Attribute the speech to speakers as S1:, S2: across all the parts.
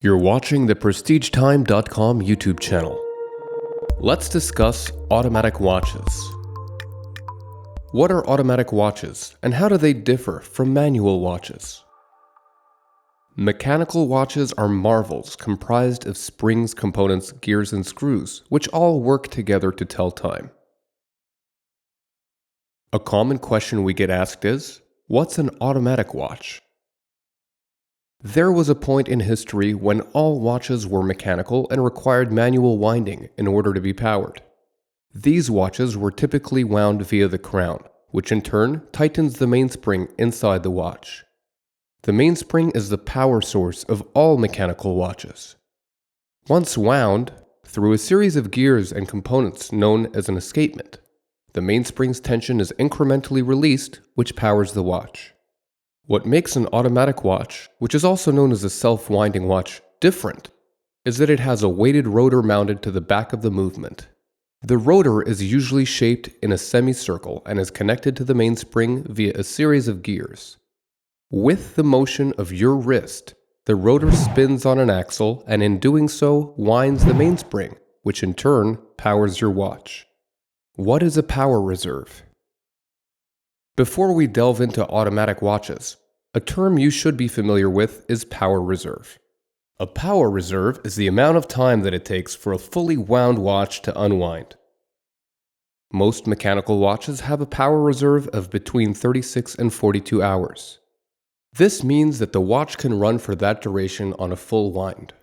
S1: You're watching the PrestigeTime.com YouTube channel. Let's discuss automatic watches. What are automatic watches, and how do they differ from manual watches? Mechanical watches are marvels comprised of springs, components, gears, and screws, which all work together to tell time. A common question we get asked is, what's an automatic watch? There was a point in history when all watches were mechanical and required manual winding in order to be powered. These watches were typically wound via the crown, which in turn tightens the mainspring inside the watch. The mainspring is the power source of all mechanical watches. Once wound, through a series of gears and components known as an escapement, the mainspring's tension is incrementally released, which powers the watch. What makes an automatic watch, which is also known as a self-winding watch, different is that it has a weighted rotor mounted to the back of the movement. The rotor is usually shaped in a semicircle and is connected to the mainspring via a series of gears. With the motion of your wrist, the rotor spins on an axle and in doing so winds the mainspring, which in turn powers your watch. What is a power reserve? Before we delve into automatic watches, a term you should be familiar with is power reserve. A power reserve is the amount of time that it takes for a fully wound watch to unwind. Most mechanical watches have a power reserve of between 36 and 42 hours. This means that the watch can run for that duration on a full wind.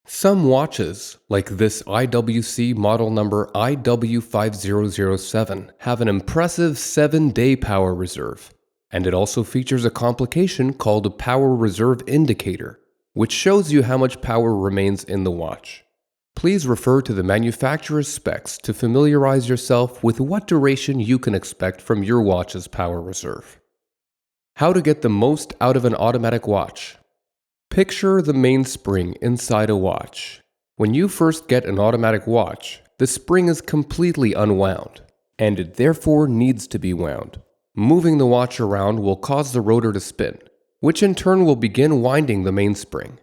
S1: Some watches, like this IWC model number IW5007, have an impressive 7-day power reserve, and it also features a complication called a power reserve indicator, which shows you how much power remains in the watch. Please refer to the manufacturer's specs to familiarize yourself with what duration you can expect from your watch's power reserve. How to get the most out of an automatic watch. Picture the mainspring inside a watch. When you first get an automatic watch, the spring is completely unwound, and it therefore needs to be wound. Moving the watch around will cause the rotor to spin, which in turn will begin winding the mainspring.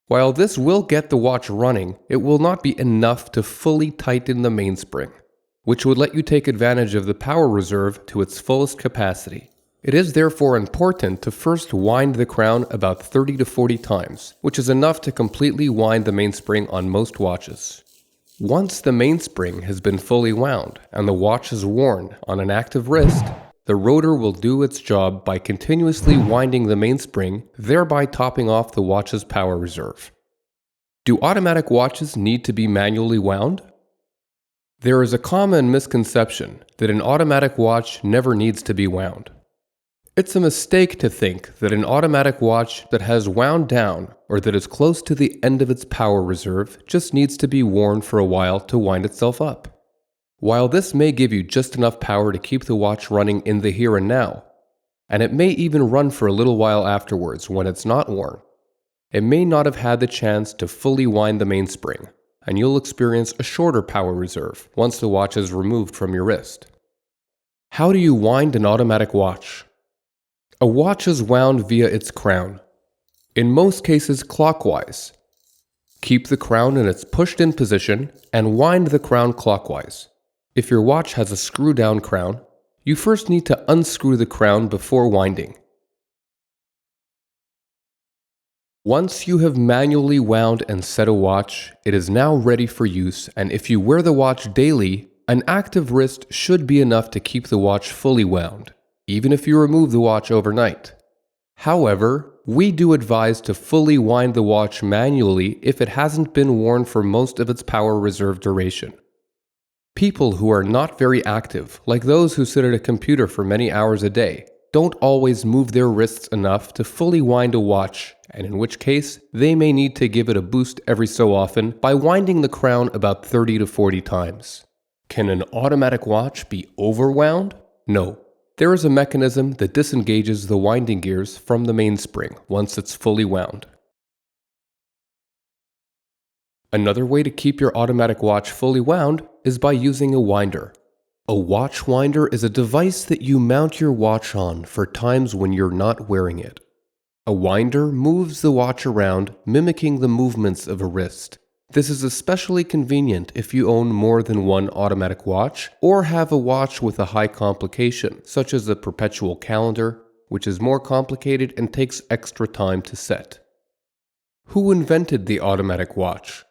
S1: While this will get the watch running, it will not be enough to fully tighten the mainspring, which would let you take advantage of the power reserve to its fullest capacity. It is therefore important to first wind the crown about 30 to 40 times, which is enough to completely wind the mainspring on most watches. Once the mainspring has been fully wound and the watch is worn on an active wrist, the rotor will do its job by continuously winding the mainspring, thereby topping off the watch's power reserve. Do automatic watches need to be manually wound? There is a common misconception that an automatic watch never needs to be wound. It's a mistake to think that an automatic watch that has wound down or that is close to the end of its power reserve just needs to be worn for a while to wind itself up. While this may give you just enough power to keep the watch running in the here and now, and it may even run for a little while afterwards when it's not worn, it may not have had the chance to fully wind the mainspring, and you'll experience a shorter power reserve once the watch is removed from your wrist. How do you wind an automatic watch? A watch is wound via its crown, in most cases clockwise. Keep the crown in its pushed-in position and wind the crown clockwise. If your watch has a screw-down crown, you first need to unscrew the crown before winding. Once you have manually wound and set a watch, it is now ready for use, and if you wear the watch daily, an active wrist should be enough to keep the watch fully wound, even if you remove the watch overnight. However, we do advise to fully wind the watch manually if it hasn't been worn for most of its power reserve duration. People who are not very active, like those who sit at a computer for many hours a day, don't always move their wrists enough to fully wind a watch, and in which case, they may need to give it a boost every so often by winding the crown about 30 to 40 times. Can an automatic watch be overwound? No. There is a mechanism that disengages the winding gears from the mainspring once it's fully wound. Another way to keep your automatic watch fully wound is by using a winder. A watch winder is a device that you mount your watch on for times when you're not wearing it. A winder moves the watch around, mimicking the movements of a wrist. This is especially convenient if you own more than one automatic watch or have a watch with a high complication, such as a perpetual calendar, which is more complicated and takes extra time to set. Who invented the automatic watch?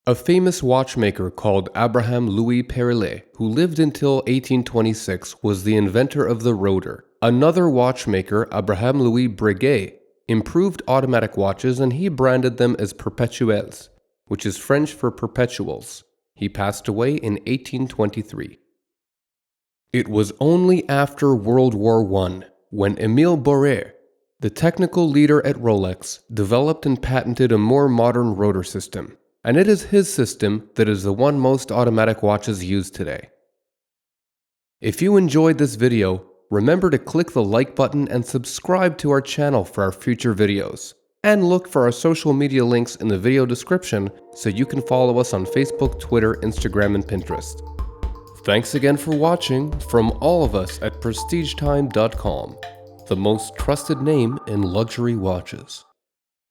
S1: A famous watchmaker called Abraham Louis Perellet, who lived until 1826, was the inventor of the rotor. Another watchmaker, Abraham Louis Breguet, improved automatic watches and he branded them as perpetuels, which is French for perpetuals. He passed away in 1823. It was only after World War I when Émile Bourret, the technical leader at Rolex, developed and patented a more modern rotor system, and it is his system that is the one most automatic watches use today. If you enjoyed this video, remember to click the like button and subscribe to our channel for our future videos. And look for our social media links in the video description so you can follow us on Facebook, Twitter, Instagram, and Pinterest. Thanks again for watching from all of us at PrestigeTime.com, the most trusted name in luxury watches.